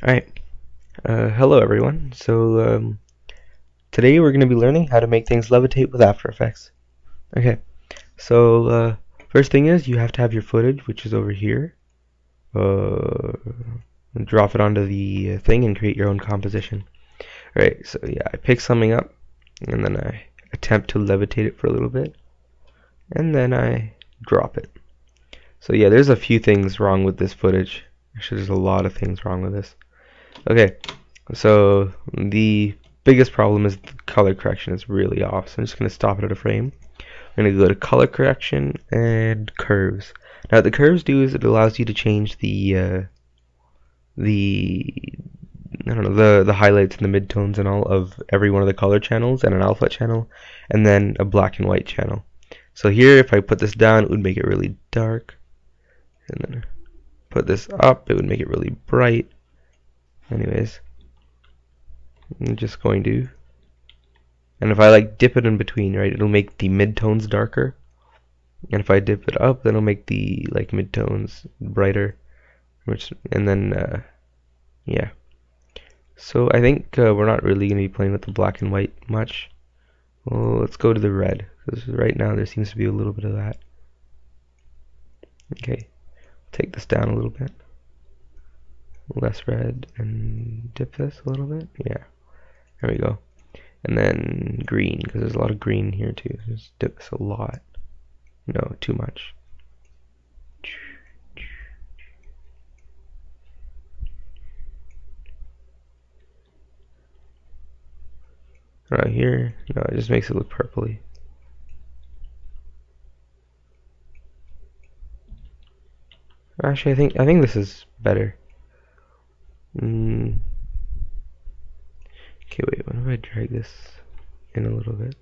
Alright, hello everyone. Today we're going to be learning how to make things levitate with After Effects. Okay, first thing is you have to have your footage, which is over here. Drop it onto the thing and create your own composition. Alright, so yeah, I pick something up, and then I attempt to levitate it for a little bit, and then I drop it. So yeah, there's a few things wrong with this footage. Actually, there's a lot of things wrong with this. Okay, so the biggest problem is the color correction is really off. So I'm just going to stop it at a frame. I'm going to go to color correction and curves. Now what the curves do is it allows you to change the highlights and the midtones and all of every one of the color channels and an alpha channel and then a black and white channel. So here if I put this down it would make it really dark, and then put this up it would make it really bright. Anyways, I'm just going to, and if I dip it in between, right, it'll make the midtones darker, and if I dip it up then it'll make the midtones brighter, yeah. So I think we're not really going to be playing with the black and white much. Well, let's go to the red, because right now there seems to be a little bit of that. Okay, take this down a little bit, less red, and dip this a little bit. Yeah, there we go. And then green, because there's a lot of green here too. Just dip this a lot. No, too much. Right here, no, it just makes it look purpley. Actually, I think this is better. Okay, wait. What if I drag this in a little bit?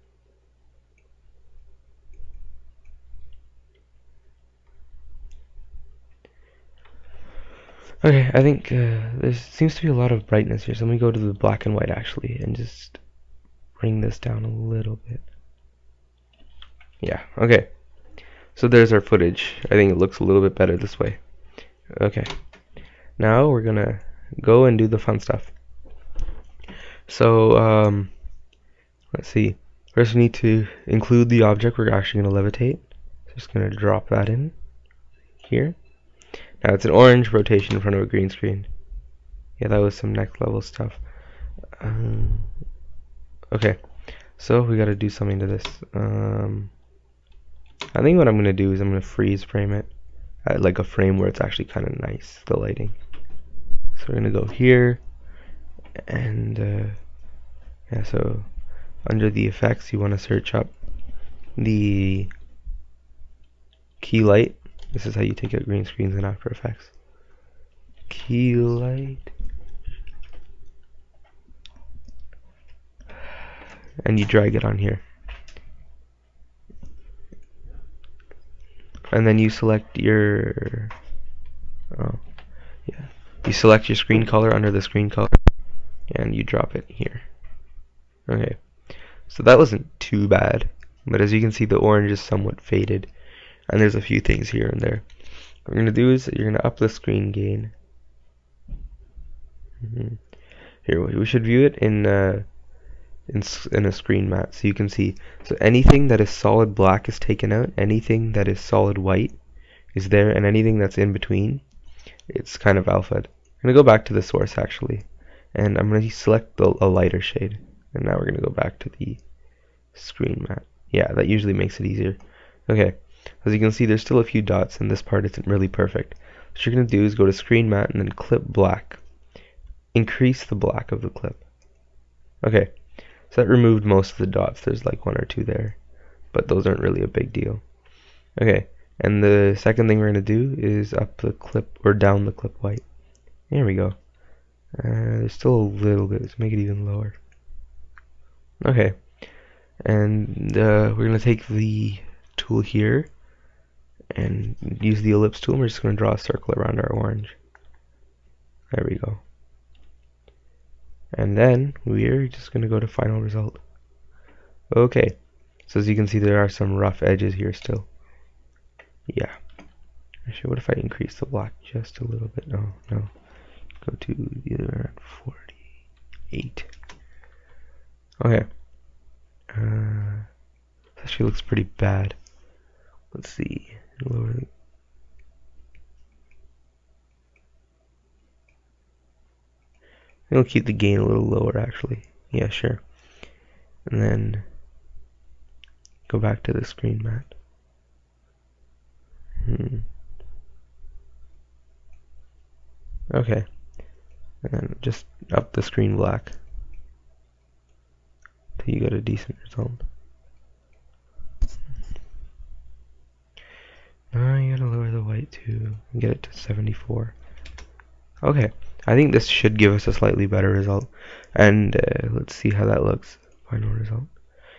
Okay, I think there seems to be a lot of brightness here, so let me go to the black and white actually and just bring this down a little bit. Yeah, okay. So there's our footage. I think it looks a little bit better this way. Okay. Now we're gonna go and do the fun stuff. So, let's see. First we need to include the object we're actually gonna levitate. So just gonna drop that in here. Now it's an orange rotation in front of a green screen. Yeah, that was some next level stuff. Okay, so we gotta do something to this. I think what I'm gonna do is I'm gonna freeze frame it at like a frame where it's actually kind of nice, the lighting. So we're gonna go here, and yeah, so under the effects you want to search up the key light. This is how you take out green screens in After Effects. Key light, and you drag it on here, and then you select your you select your screen color under the screen color and you drop it here. Okay, so that wasn't too bad, but as you can see the orange is somewhat faded and there's a few things here and there. What we're going to do is you're going to up the screen gain. Here, we should view it in a screen mat so you can see. So anything that is solid black is taken out, anything that is solid white is there, and anything that's in between, it's kind of alphaed. I'm going to go back to the source actually, and I'm going to select a lighter shade, and now we're going to go back to the screen mat. Yeah, that usually makes it easier. Okay, as you can see there's still a few dots and this part isn't really perfect. What you're going to do is go to screen mat and then clip black. Increase the black of the clip. Okay, so that removed most of the dots. There's like one or two there, but those aren't really a big deal. Okay, and the second thing we're going to do is up the clip, or down the clip white. There we go. There's still a little bit, so make it even lower. Okay, and we're going to take the tool here and use the ellipse tool. We're just going to draw a circle around our orange. There we go. And then we're just going to go to final result. Okay, so as you can see there are some rough edges here still. Yeah. Actually, what if I increase the black just a little bit? No, go go to the other one at 48. Okay. This actually looks pretty bad. Let's see. Lower the I'll keep the gain a little lower actually. Yeah, sure. And then go back to the screen mat. Okay. And then just up the screen black till you get a decent result. Now you gotta lower the white too and get it to 74. Okay, I think this should give us a slightly better result. And let's see how that looks. Final result.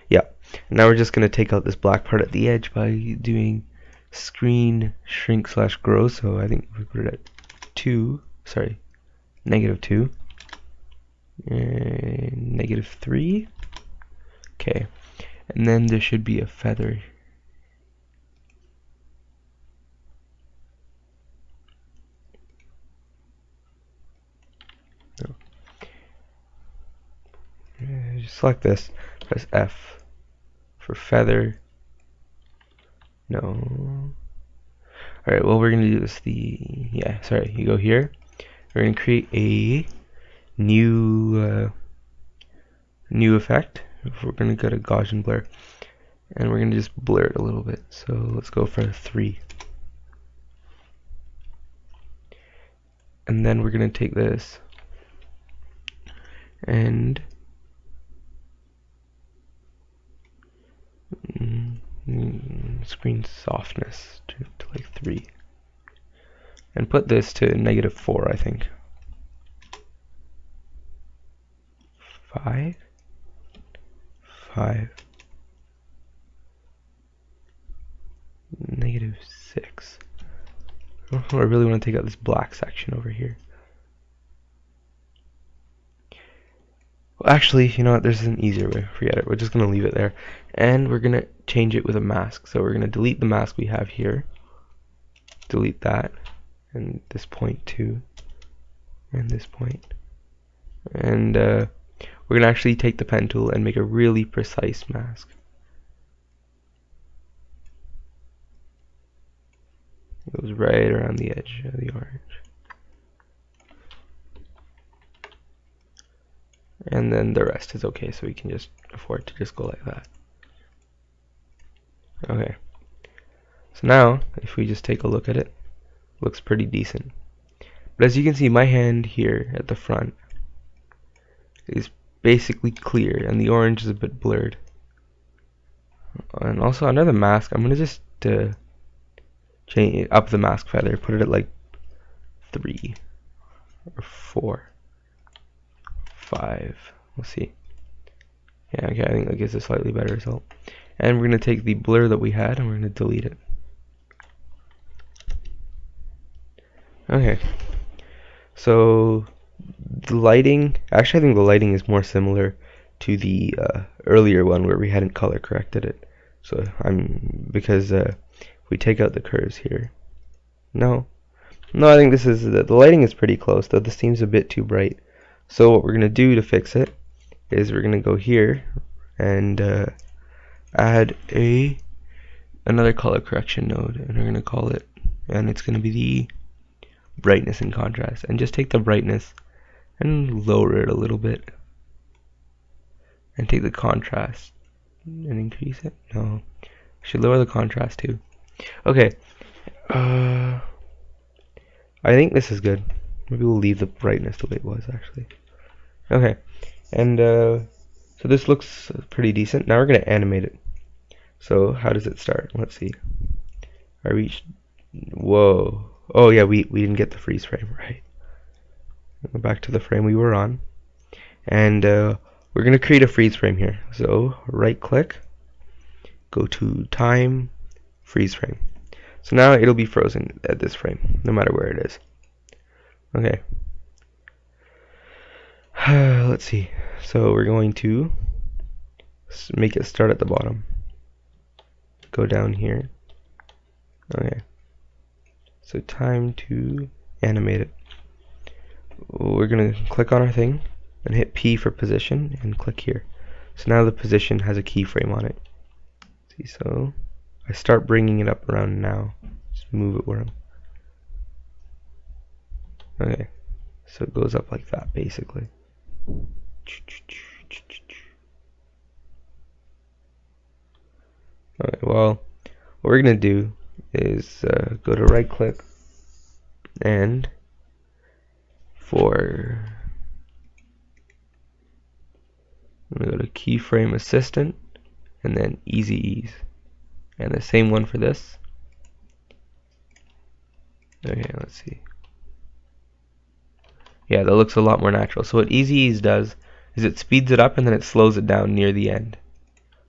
Yeah. Now we're just gonna take out this black part at the edge by doing screen shrink / grow. So I think we put it at 2. Sorry, -2. And -3. Okay, and then there should be a feather. No. Just select this, press F for feather. No. Alright, well we're gonna do this you go here. We're gonna create a new effect. We're gonna go to Gaussian blur, and we're gonna just blur it a little bit. So let's go for 3. And then we're gonna take this and screen softness to like 3, and put this to -4, I think. 5. -6. Oh, I really want to take out this black section over here. Well, actually, you know what? There's an easier way. Forget it. We're just going to leave it there. And we're going to change it with a mask. So we're going to delete the mask we have here. Delete that. And this point too. And this point. And we're going to actually take the pen tool and make a really precise mask. It goes right around the edge of the orange. And then the rest is okay, so we can just afford to just go like that. Okay. So now, if we just take a look at it, looks pretty decent. But as you can see, my hand here at the front is basically clear, and the orange is a bit blurred. And also under the mask, I'm gonna just change up the mask feather, put it at like 3 or 4. 5. We'll see. Yeah, okay, I think that gives a slightly better result. And we're going to take the blur that we had and we're going to delete it. Okay. So the lighting, actually I think the lighting is more similar to the earlier one where we hadn't color corrected it. So because we take out the curves here. No, I think this is the lighting is pretty close, though this seems a bit too bright. So what we're going to do to fix it is we're going to go here and add another color correction node, and we're going to call it, and it's going to be the brightness and contrast, and just take the brightness and lower it a little bit, and take the contrast and increase it. No, I should lower the contrast too. Okay, I think this is good. Maybe we'll leave the brightness the way it was actually. Okay, and so this looks pretty decent. Now we're going to animate it. So how does it start? Let's see. I reached. Whoa. Oh yeah, we didn't get the freeze frame right. Go back to the frame we were on, and we're going to create a freeze frame here. So right click, go to time, freeze frame. So now it'll be frozen at this frame, no matter where it is. Okay. Let's see. So we're going to make it start at the bottom. Go down here. Okay. So time to animate it. we're gonna click on our thing and hit P for position and click here. So now the position has a keyframe on it. See, so I start bringing it up around now. Just move it where I'm. Okay, so it goes up like that basically. Alright, well, what we're gonna do is go to right click and I'm gonna go to keyframe assistant and then easy ease, and the same one for this. Okay, let's see. Yeah, that looks a lot more natural. So what easy ease does is it speeds it up and then it slows it down near the end,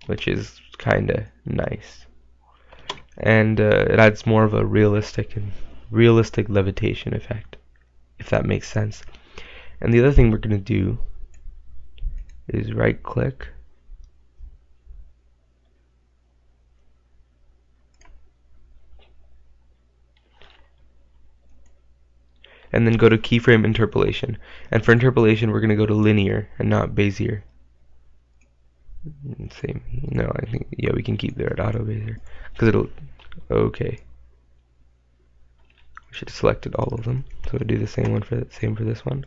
which is kinda nice. And it adds more of a realistic levitation effect, if that makes sense. And the other thing we're gonna do is right click and then go to keyframe interpolation. And for interpolation we're gonna go to linear and not Bezier. Same. No, I think yeah, we can keep there at auto Bezier because it'll. Okay. We should have selected all of them. So we'll do the same for this one.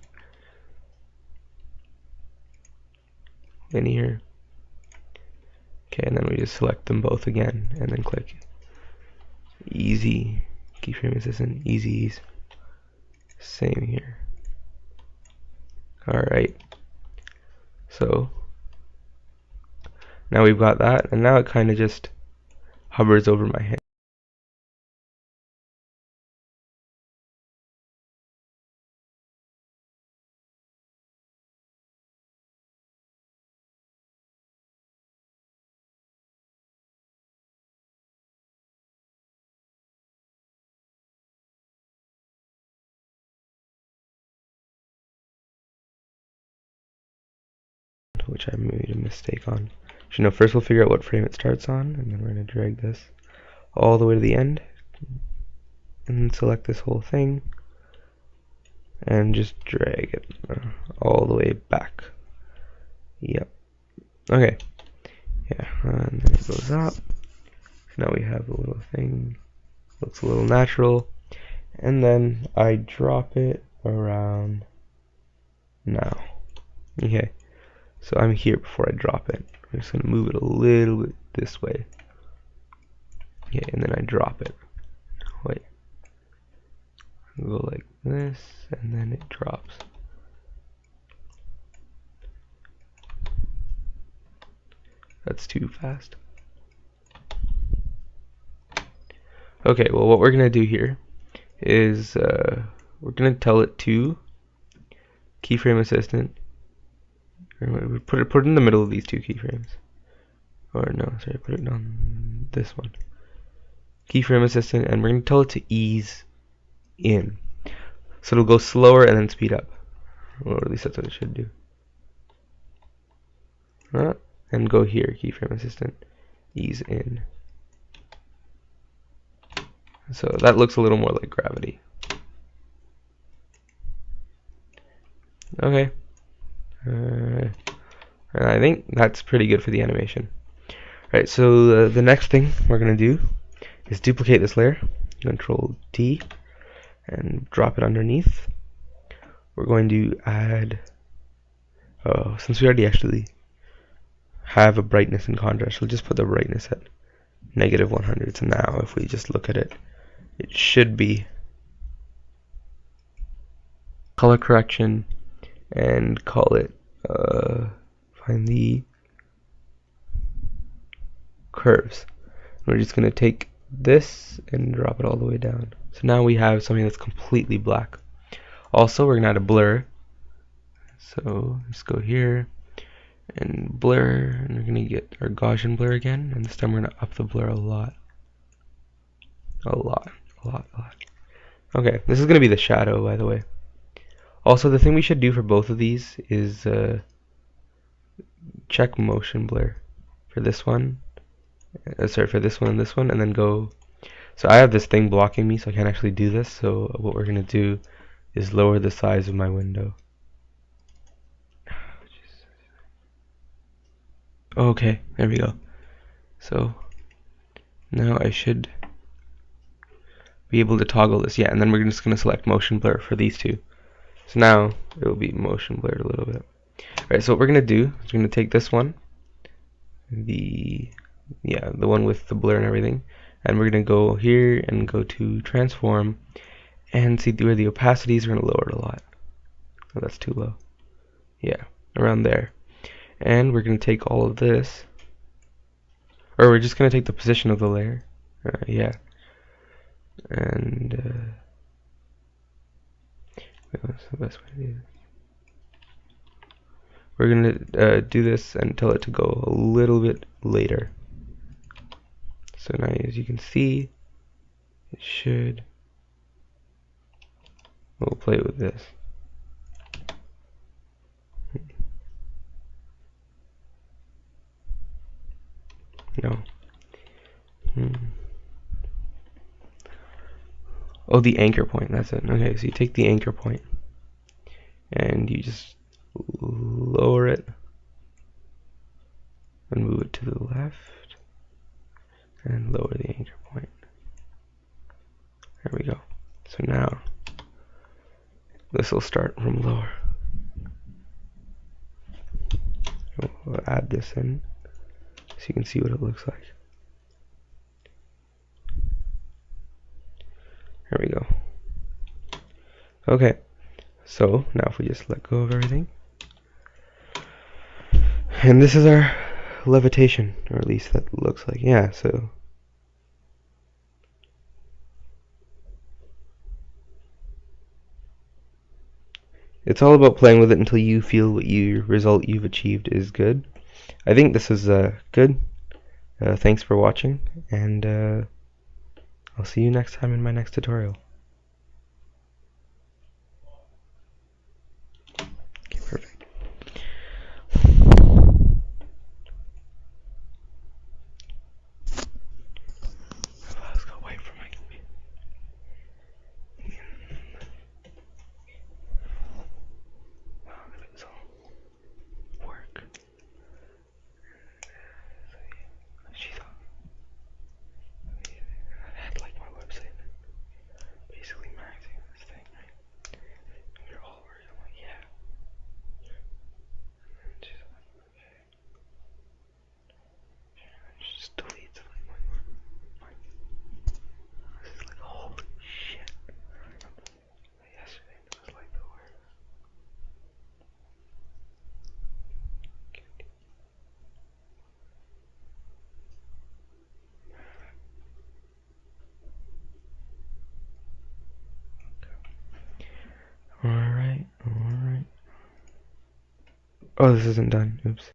Linear. Okay, and then we just select them both again and then click easy keyframe assistant, easy ease. Same here. Alright. So now we've got that, and now it kind of just hovers over my head. Which I made a mistake on. So no, first we'll figure out what frame it starts on, and then we're going to drag this all the way to the end, and then select this whole thing, and just drag it all the way back. Yep. Okay. Yeah, and then it goes up. So now we have a little thing. Looks a little natural. And then I drop it around now. Okay. So I'm here before I drop it. I'm just going to move it a little bit this way. Okay, and then I drop it. Wait. I'll go like this, and then it drops. That's too fast. Okay, well what we're going to do here is we're going to tell it to keyframe assistant. We put it in the middle of these two keyframes. Or no, sorry, put it on this one. Keyframe assistant, and we're going to tell it to ease in. So it'll go slower and then speed up. Or at least that's what it should do. And go here, keyframe assistant, ease in. So that looks a little more like gravity. Okay. And I think that's pretty good for the animation. Right, so the next thing we're going to do is duplicate this layer. Control T and drop it underneath. We're going to add, since we already actually have a brightness and contrast, we'll just put the brightness at -100. So now if we just look at it, it should be color correction and call it find the curves. We're just going to take this and drop it all the way down. So now we have something that's completely black. Also, we're going to add a blur. So let's go here and blur, and we're going to get our Gaussian blur again, and this time we're going to up the blur a lot. Okay, this is going to be the shadow, by the way. Also, the thing we should do for both of these is check motion blur for this one. Sorry, for this one and this one, and then go. So I have this thing blocking me, so I can't actually do this. So what we're going to do is lower the size of my window. Okay, there we go. So now I should be able to toggle this. Yeah, and then we're just going to select motion blur for these two. So now it will be motion blurred a little bit. Alright, so what we're going to do is we're going to take this one, the one with the blur and everything, and we're going to go here and go to transform and see where the opacity is. We're going to lower it a lot. Oh, that's too low. Yeah, around there. And we're going to take all of this, or we're just going to take the position of the layer. Yeah. And what's the best way to do this? We're going to do this and tell it to go a little bit later. So now, as you can see, it should. We'll play with this. No. Oh, the anchor point. That's it. Okay, so you take the anchor point and you just lower it and move it to the left and lower the anchor point. There we go. So now this will start from lower. We'll add this in so you can see what it looks like. There we go. Okay, so now if we just let go of everything, and this is our levitation, or at least that looks like. Yeah, so it's all about playing with it until you feel what your result you've achieved is good. I think this is good. Thanks for watching, and I'll see you next time in my next tutorial. Okay, perfect. Let's go away from my computer. Wow, if it's all work. She's on. I had like my website basically maxing this thing, right? You're all worried. I'm like, yeah. And she's like, okay. She just deletes like this is like holy shit. Yesterday it was like the worst. Alright. Oh, this isn't done. Oops.